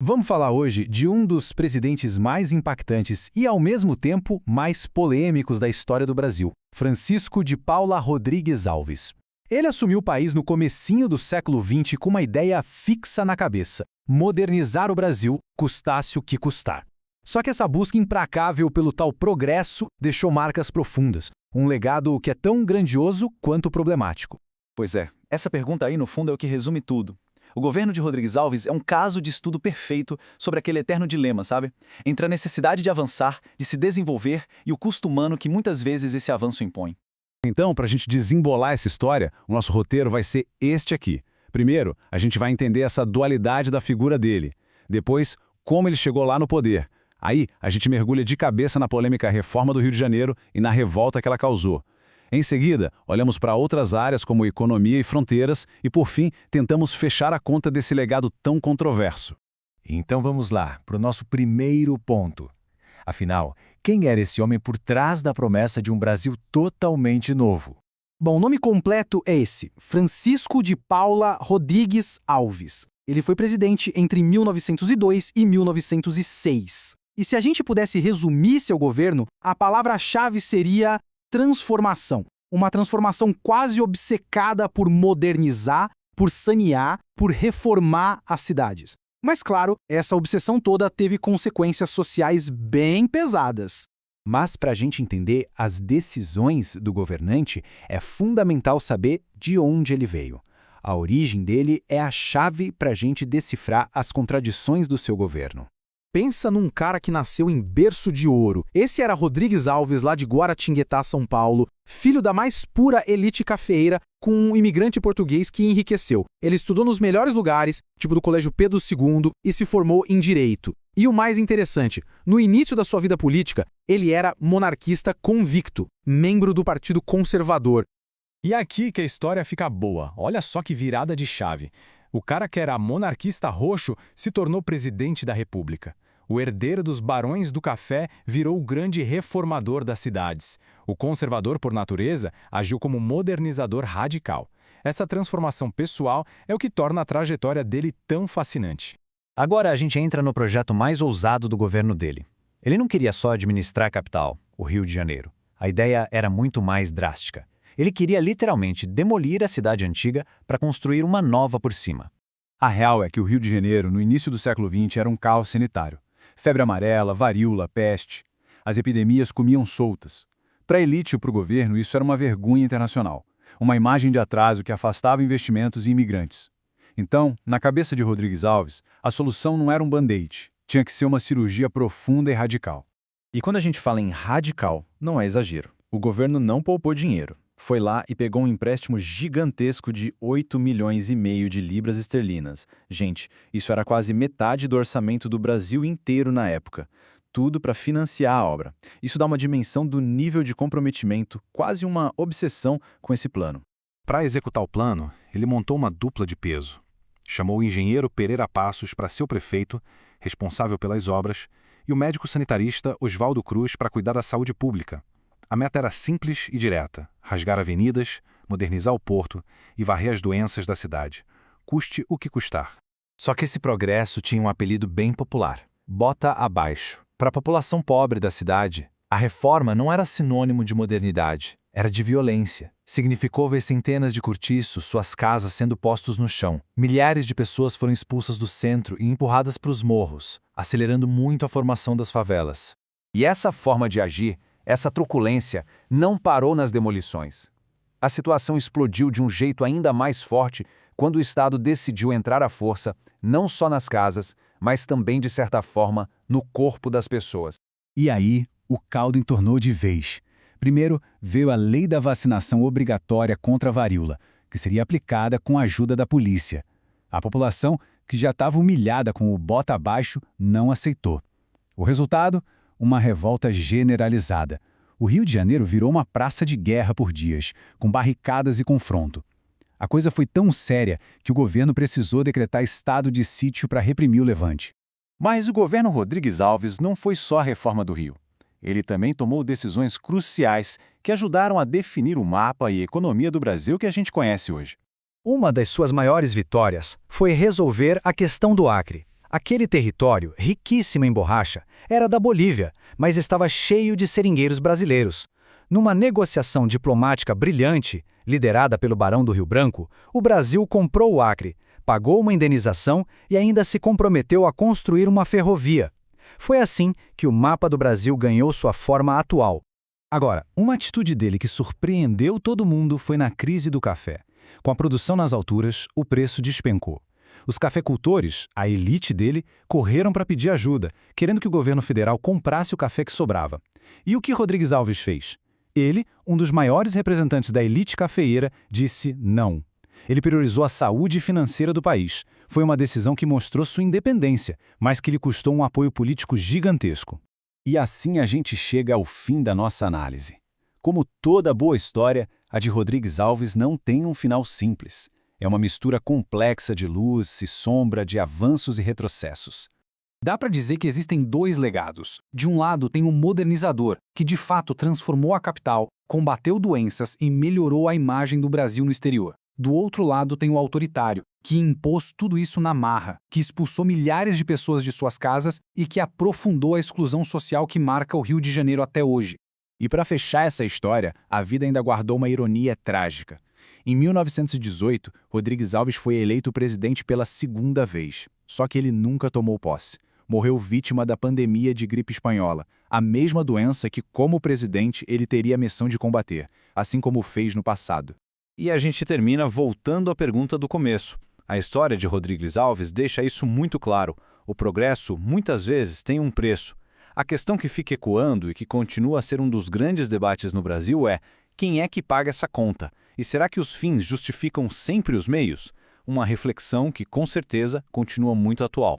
Vamos falar hoje de um dos presidentes mais impactantes e, ao mesmo tempo, mais polêmicos da história do Brasil, Francisco de Paula Rodrigues Alves. Ele assumiu o país no comecinho do século XX com uma ideia fixa na cabeça: modernizar o Brasil, custasse o que custar. Só que essa busca implacável pelo tal progresso deixou marcas profundas, um legado que é tão grandioso quanto problemático. Pois é, essa pergunta aí no fundo é o que resume tudo. O governo de Rodrigues Alves é um caso de estudo perfeito sobre aquele eterno dilema, sabe? Entre a necessidade de avançar, de se desenvolver e o custo humano que muitas vezes esse avanço impõe. Então, para a gente desembolar essa história, o nosso roteiro vai ser este aqui. Primeiro, a gente vai entender essa dualidade da figura dele. Depois, como ele chegou lá no poder. Aí, a gente mergulha de cabeça na polêmica reforma do Rio de Janeiro e na revolta que ela causou. Em seguida, olhamos para outras áreas como economia e fronteiras e, por fim, tentamos fechar a conta desse legado tão controverso. Então vamos lá, para o nosso primeiro ponto. Afinal, quem era esse homem por trás da promessa de um Brasil totalmente novo? Bom, o nome completo é esse: Francisco de Paula Rodrigues Alves. Ele foi presidente entre 1902 e 1906. E se a gente pudesse resumir seu governo, a palavra-chave seria transformação. Uma transformação quase obcecada por modernizar, por sanear, por reformar as cidades. Mas claro, essa obsessão toda teve consequências sociais bem pesadas. Mas para a gente entender as decisões do governante, é fundamental saber de onde ele veio. A origem dele é a chave para a gente decifrar as contradições do seu governo. Pensa num cara que nasceu em berço de ouro. Esse era Rodrigues Alves, lá de Guaratinguetá, São Paulo, filho da mais pura elite cafeeira, com um imigrante português que enriqueceu. Ele estudou nos melhores lugares, tipo do Colégio Pedro II, e se formou em Direito. E o mais interessante, no início da sua vida política, ele era monarquista convicto, membro do Partido Conservador. E aqui que a história fica boa. Olha só que virada de chave. O cara que era monarquista roxo se tornou presidente da República. O herdeiro dos barões do café virou o grande reformador das cidades. O conservador, por natureza, agiu como modernizador radical. Essa transformação pessoal é o que torna a trajetória dele tão fascinante. Agora a gente entra no projeto mais ousado do governo dele. Ele não queria só administrar a capital, o Rio de Janeiro. A ideia era muito mais drástica. Ele queria literalmente demolir a cidade antiga para construir uma nova por cima. A real é que o Rio de Janeiro, no início do século XX, era um caos sanitário. Febre amarela, varíola, peste. As epidemias comiam soltas. Para a elite e para o governo, isso era uma vergonha internacional. Uma imagem de atraso que afastava investimentos e imigrantes. Então, na cabeça de Rodrigues Alves, a solução não era um band-aid. Tinha que ser uma cirurgia profunda e radical. E quando a gente fala em radical, não é exagero. O governo não poupou dinheiro. Foi lá e pegou um empréstimo gigantesco de 8,5 milhões de libras esterlinas. Gente, isso era quase metade do orçamento do Brasil inteiro na época. Tudo para financiar a obra. Isso dá uma dimensão do nível de comprometimento, quase uma obsessão com esse plano. Para executar o plano, ele montou uma dupla de peso. Chamou o engenheiro Pereira Passos para ser o prefeito, responsável pelas obras, e o médico sanitarista Oswaldo Cruz para cuidar da saúde pública. A meta era simples e direta: rasgar avenidas, modernizar o porto e varrer as doenças da cidade, custe o que custar. Só que esse progresso tinha um apelido bem popular: bota abaixo. Para a população pobre da cidade, a reforma não era sinônimo de modernidade, era de violência. Significou ver centenas de cortiços, suas casas sendo postos no chão. Milhares de pessoas foram expulsas do centro e empurradas para os morros, acelerando muito a formação das favelas. E essa forma de agir, essa truculência, não parou nas demolições. A situação explodiu de um jeito ainda mais forte quando o Estado decidiu entrar à força, não só nas casas, mas também, de certa forma, no corpo das pessoas. E aí, o caldo entornou de vez. Primeiro, veio a Lei da Vacinação Obrigatória contra a Varíola, que seria aplicada com a ajuda da polícia. A população, que já estava humilhada com o bota abaixo, não aceitou. O resultado? Uma revolta generalizada. O Rio de Janeiro virou uma praça de guerra por dias, com barricadas e confronto. A coisa foi tão séria que o governo precisou decretar estado de sítio para reprimir o levante. Mas o governo Rodrigues Alves não foi só a reforma do Rio. Ele também tomou decisões cruciais que ajudaram a definir o mapa e a economia do Brasil que a gente conhece hoje. Uma das suas maiores vitórias foi resolver a questão do Acre. Aquele território, riquíssimo em borracha, era da Bolívia, mas estava cheio de seringueiros brasileiros. Numa negociação diplomática brilhante, liderada pelo Barão do Rio Branco, o Brasil comprou o Acre, pagou uma indenização e ainda se comprometeu a construir uma ferrovia. Foi assim que o mapa do Brasil ganhou sua forma atual. Agora, uma atitude dele que surpreendeu todo mundo foi na crise do café. Com a produção nas alturas, o preço despencou. Os cafeicultores, a elite dele, correram para pedir ajuda, querendo que o governo federal comprasse o café que sobrava. E o que Rodrigues Alves fez? Ele, um dos maiores representantes da elite cafeeira, disse não. Ele priorizou a saúde financeira do país. Foi uma decisão que mostrou sua independência, mas que lhe custou um apoio político gigantesco. E assim a gente chega ao fim da nossa análise. Como toda boa história, a de Rodrigues Alves não tem um final simples. É uma mistura complexa de luz e sombra, de avanços e retrocessos. Dá para dizer que existem dois legados. De um lado tem um modernizador, que de fato transformou a capital, combateu doenças e melhorou a imagem do Brasil no exterior. Do outro lado tem o autoritário, que impôs tudo isso na marra, que expulsou milhares de pessoas de suas casas e que aprofundou a exclusão social que marca o Rio de Janeiro até hoje. E para fechar essa história, a vida ainda guardou uma ironia trágica. Em 1918, Rodrigues Alves foi eleito presidente pela segunda vez. Só que ele nunca tomou posse. Morreu vítima da pandemia de gripe espanhola, a mesma doença que, como presidente, ele teria a missão de combater, assim como fez no passado. E a gente termina voltando à pergunta do começo. A história de Rodrigues Alves deixa isso muito claro. O progresso, muitas vezes, tem um preço. A questão que fica ecoando e que continua a ser um dos grandes debates no Brasil é: quem é que paga essa conta? E será que os fins justificam sempre os meios? Uma reflexão que, com certeza, continua muito atual.